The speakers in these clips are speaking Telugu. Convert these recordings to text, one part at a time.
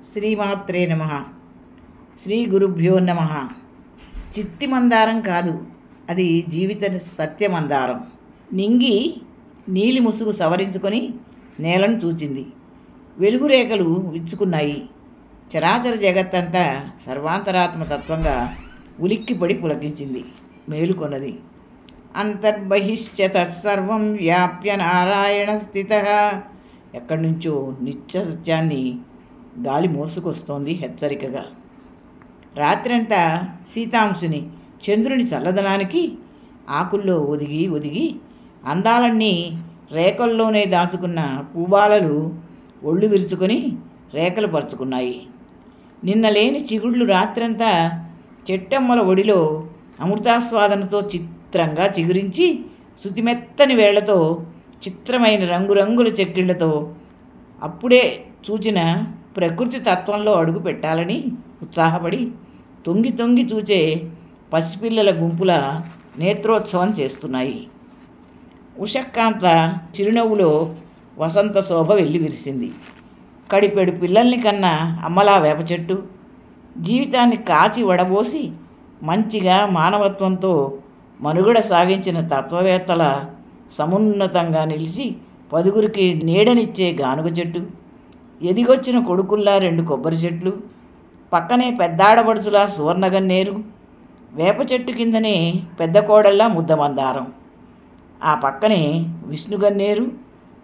శ్రీమాత్రే నమః. శ్రీ గురుభ్యో నమః. చిట్టి మందారం కాదు, అది జీవిత సత్యమందారం. నింగి నీలి ముసుగు సవరించుకొని నేలను చూచింది. వెలుగు రేఖలు విచ్చుకున్నాయి. చరాచర జగత్తంతా సర్వాంతరాత్మ తత్వంగా ఉలిక్కిపడి పులకించింది, మేలుకొన్నది. అంతర్బహిశ్చ తత్సర్వం వ్యాప్య నారాయణ స్థిత. ఎక్కడి నుంచో నిత్య సత్యాన్ని గాలి మోసుకొస్తోంది హెచ్చరికగా. రాత్రంతా సీతాంశుని చంద్రుని చల్లదనానికి ఆకుల్లో ఒదిగి ఒదిగి అందాలన్నీ రేఖల్లోనే దాచుకున్న పూబాలలు ఒళ్ళు విరుచుకొని రేఖలు పరుచుకున్నాయి. నిన్న లేని చిగుళ్ళు రాత్రంతా చెట్టమ్మల ఒడిలో అమృతాస్వాదనతో చిత్రంగా చిగురించి శుతిమెత్తని వేళ్లతో చిత్రమైన రంగురంగుల చెక్కిళ్లతో అప్పుడే చూచిన ప్రకృతి తత్వంలో అడుగు పెట్టాలని ఉత్సాహపడి తొంగి తొంగి చూచే పసిపిల్లల గుంపుల నేత్రోత్సవం చేస్తున్నాయి. ఉషక్కాంత చిరునవ్వులో వసంత శోభ వెళ్ళి విరిసింది. కడిపెడు పిల్లల్ని కన్నా అమ్మలా వేప చెట్టు జీవితాన్ని కాచి వడబోసి మంచిగా మానవత్వంతో మనుగడ సాగించిన తత్వవేత్తల సమున్నతంగా నిలిచి పదుగురికి నీడనిచ్చే గానుగ చెట్టు, ఎదిగొచ్చిన కొడుకుల్లా 2 కొబ్బరి చెట్లు, పక్కనే పెద్దాడబడుచులా సువర్ణగన్నేరు, వేప చెట్టు కిందనే పెద్ద కోడల్లా ముద్దమందారం, ఆ పక్కనే విష్ణుగన్నేరు,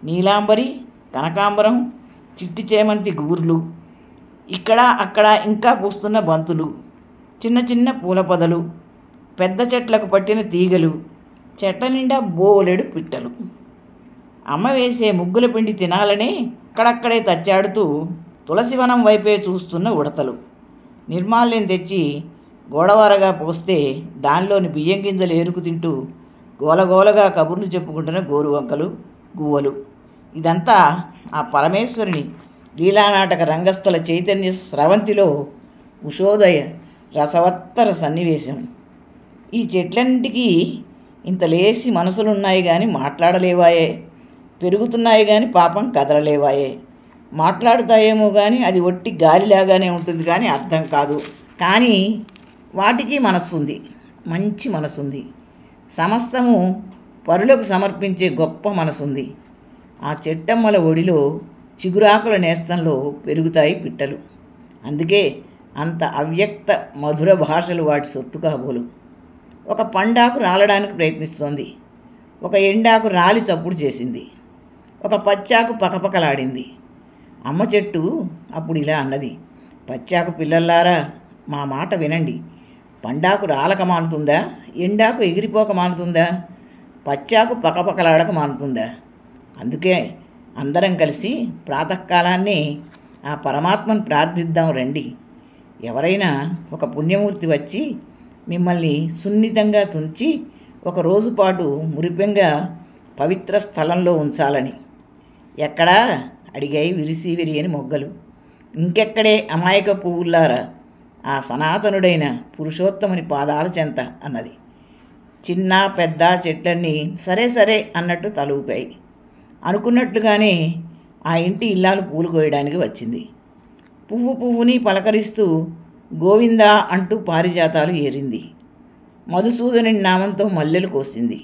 నీలాంబరి, కనకాంబరం, చిట్టి చేమంతి గూర్లు, ఇక్కడ అక్కడ ఇంకా పూస్తున్న బంతులు, చిన్న చిన్న పూల పొదలు, పెద్ద చెట్లకు పట్టిన తీగలు, చెట్ల నిండా బోలెడు పిట్టలు. అమ్మ వేసే ముగ్గుల పిండి తినాలనే అక్కడక్కడే తచ్చాడుతూ తులసివనం వైపే చూస్తున్న ఉడతలు, నిర్మాల్యం తెచ్చి గోడవారగా పోస్తే దానిలోని బియ్యం గింజలు ఏరుకు తింటూ గోలగోలగా కబుర్లు చెప్పుకుంటున్న గోరువంకలు, గువ్వలు. ఇదంతా ఆ పరమేశ్వరుని లీలానాటక రంగస్థల చైతన్య స్రవంతిలో ఉషోదయ రసవత్తర సన్నివేశం. ఈ చెట్లన్నిటికీ ఇంత లేసి మనసులున్నాయి కానీ మాట్లాడలేవాయే, పెరుగుతున్నాయి కానీ పాపం కదలలేవాయే, మాట్లాడుతాయేమో కానీ అది ఒట్టి గాలిలాగానే ఉంటుంది కానీ అర్థం కాదు. కానీ వాటికి మనస్సుంది, మంచి మనసుంది, సమస్తము పరులకు సమర్పించే గొప్ప మనసుంది. ఆ చెట్టమ్మల ఒడిలో చిగురాకుల నేస్తంలో పెరుగుతాయి పిట్టలు. అందుకే అంత అవ్యక్త మధుర భాషలు వాటి సొత్తు కాబోలు. ఒక పండాకు రాలడానికి ప్రయత్నిస్తోంది, ఒక ఎండాకు రాలి చప్పుడు చేసింది, ఒక పచ్చాకు పకపకలాడింది. అమ్మ చెట్టు అప్పుడు ఇలా అన్నది, పచ్చాకు పిల్లల్లారా మా మాట వినండి. పండాకు రాలక మానుతుందా, ఎండాకు ఎగిరిపోక మానుతుందా, పచ్చాకు పకపకలాడక మానుతుందా? అందుకే అందరం కలిసి ప్రాతకాలాన్ని ఆ పరమాత్మను ప్రార్థిద్దాం రండి. ఎవరైనా ఒక పుణ్యమూర్తి వచ్చి మిమ్మల్ని సున్నితంగా తుంచి ఒక రోజు పాటు మురిపెంగా పవిత్ర స్థలంలో ఉంచాలని. ఎక్కడా అడిగాయి విరిసి విరియని మొగ్గలు. ఇంకెక్కడే అమాయక పువ్వుల్లారా ఆ సనాతనుడైన పురుషోత్తముని పాదాల చెంత అన్నది. చిన్న పెద్ద చెట్లన్నీ సరే సరే అన్నట్టు తలూపాయి. అనుకున్నట్లుగానే ఆ ఇంటి ఇల్లాలు పూలు కోయడానికి వచ్చింది. పువ్వు పువ్వుని పలకరిస్తూ గోవిందా అంటూ పారిజాతాలు ఏరింది. మధుసూదనుని నామంతో మల్లెలు కోసింది.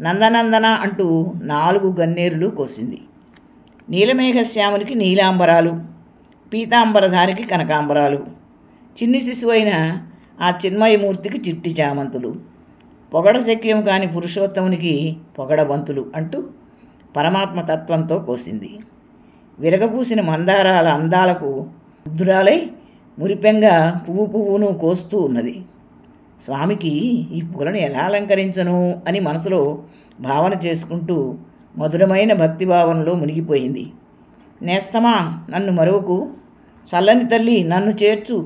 నందనందన అంటూ 4 గన్నేరులు కోసింది. నీలమేఘశ్యామునికి నీలాంబరాలు, పీతాంబరధారికి కనకాంబరాలు, చిన్ని శిశువైన ఆ చిన్మయమూర్తికి చిట్టి చామంతులు, పొగడ శక్యం కాని పురుషోత్తమునికి పొగడబంతులు అంటూ పరమాత్మ తత్వంతో కోసింది. విరగపూసిన మందారాల అందాలకు ఉద్ధురాలై మురిపెంగా పువ్వు పువ్వును కోస్తూ ఉన్నది. స్వామికి ఈ పూలను ఎలా అలంకరించను అని మనసులో భావన చేసుకుంటూ మధురమైన భక్తిభావనలో మునిగిపోయింది. నేస్తమా నన్ను మరువకు, చల్లని తల్లి నన్ను చేర్చు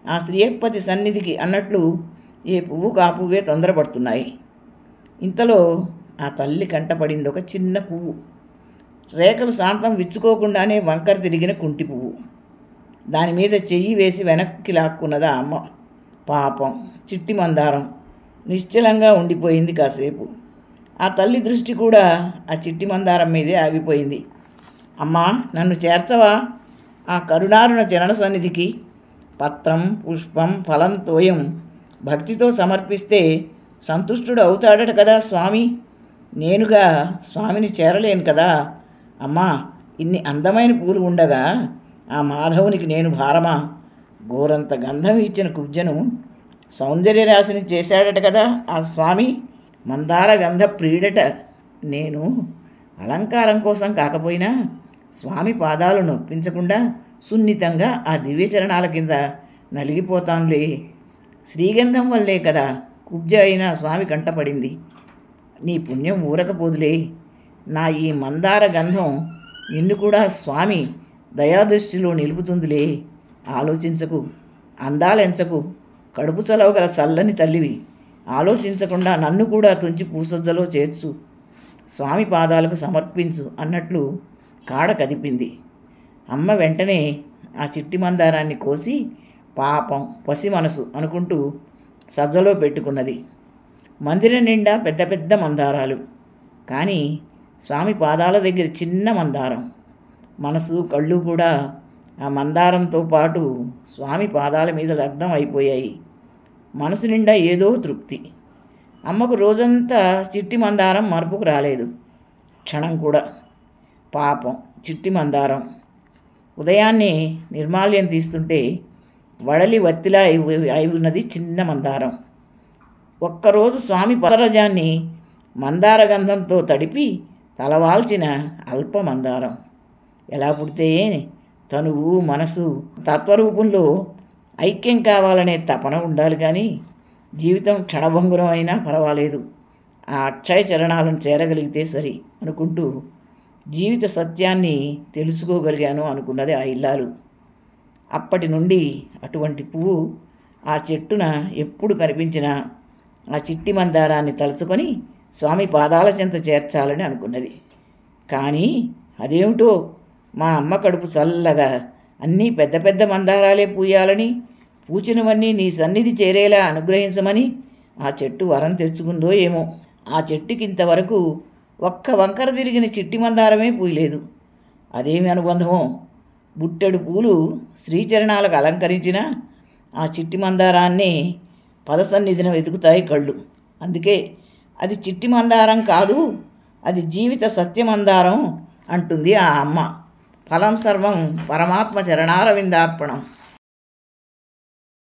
ఆ శ్రీయపతి సన్నిధికి అన్నట్లు ఏ పువ్వు కా పువ్వే తొందరపడుతున్నాయి. ఇంతలో ఆ తల్లి కంటపడింది ఒక చిన్న పువ్వు. రేఖలు శాంతం విచ్చుకోకుండానే వంకర తిరిగిన కుంటి పువ్వు. దాని మీద చెయ్యి వేసి వెనక్కి లాక్కున్నదా అమ్మ. పాపం చిట్టి మందారం నిశ్చలంగా ఉండిపోయింది కాసేపు. ఆ తల్లి దృష్టి కూడా ఆ చిట్టి మందారం మీదే ఆగిపోయింది. అమ్మా నన్ను చేర్చవా ఆ కరుణారుణ చరణ సన్నిధికి పత్రం, పుష్పం, ఫలం, తోయం భక్తితో సమర్పిస్తే సంతుష్టుడు అవుతాడట కదా స్వామి. నేనుగా స్వామిని చేరలేను కదా. అమ్మా, ఇన్ని అందమైన పూలు ఉండగా ఆ మాధవునికి నేను భారమా? గోరంత గంధం ఇచ్చిన కుబ్జను సౌందర్య రాశిని చేశాడట కదా ఆ స్వామి. మందార గంధ ప్రియుడట. నేను అలంకారం కోసం కాకపోయినా స్వామి పాదాలు నొప్పించకుండా సున్నితంగా ఆ దివ్యచరణాల కింద నలిగిపోతానులే. శ్రీగంధం వల్లే కదా కుబ్జ అయిన స్వామి కంటపడింది. నీ పుణ్యం ఊరకపోదులే. నా ఈ మందార గంధం నిన్ను కూడా స్వామి దయాదృష్టిలో నిలుపుతుందిలే. ఆలోచించకు, అందాలెంచకు. కడుపు చలవగల చల్లని తల్లివి. ఆలోచించకుండా నన్ను కూడా తుంచి పూసజ్జలో చేర్చు, స్వామి పాదాలకు సమర్పించు అన్నట్లు కాడ కదిపింది. అమ్మ వెంటనే ఆ చిట్టి మందారాన్ని కోసి పాపం పసి మనసు అనుకుంటూ సజ్జలో పెట్టుకున్నది. మందిరం నిండా పెద్ద పెద్ద మందారాలు, కానీ స్వామి పాదాల దగ్గర చిన్న మందారం. మనసు కళ్ళు కూడా ఆ మందారంతో పాటు స్వామి పాదాల మీద లగ్నం అయిపోయాయి. మనసు నిండా ఏదో తృప్తి. అమ్మకు రోజంతా చిట్టి మందారం మరుపుకు రాలేదు, క్షణం కూడా. పాపం చిట్టి మందారం. ఉదయాన్నే నిర్మాల్యం తీస్తుంటే వడలి వత్తిలా అయి ఉన్నది చిన్న మందారం. ఒక్కరోజు స్వామి పదరజాన్ని మందార గంధంతో తడిపి తలవాల్చిన అల్ప మందారం. ఎలా పుడితే తనువు, మనసు తత్వరూపంలో ఐక్యం కావాలనే తపన ఉండాలి, కానీ జీవితం క్షణభంగురం అయినా పర్వాలేదు, ఆ అక్షయ చరణాలను చేరగలిగితే సరి అనుకుంటూ జీవిత సత్యాన్ని తెలుసుకోగలిగాను అనుకున్నది ఆ ఇల్లాలు. అప్పటి నుండి అటువంటి పువ్వు ఆ చెట్టున ఎప్పుడు కనిపించినా ఆ చిట్టి మందారాన్ని తలుచుకొని స్వామి పాదాల చెంత చేర్చాలని అనుకున్నది. కానీ అదేమిటో మా అమ్మ కడుపు చల్లగా అన్నీ పెద్ద పెద్ద మందారాలే పూయాలని, పూచినవన్నీ నీ సన్నిధి చేరేలా అనుగ్రహించమని ఆ చెట్టు వరం తెచ్చుకుందో ఏమో. ఆ చెట్టుకి ఇంతవరకు ఒక్క వంకర తిరిగిన చిట్టి మందారమే పూయలేదు. అదేమి అనుబంధమో. బుట్టెడు పూలు శ్రీచరణాలకు అలంకరించిన ఆ చిట్టి మందారాన్ని పదసన్నిధిన వెతుకుతాయి కళ్ళు. అందుకే అది చిట్టి మందారం కాదు, అది జీవిత సత్యమందారం అంటుంది ఆ అమ్మ. ఫలం సర్వం పరమాత్మ చరణారవిందార్పణం.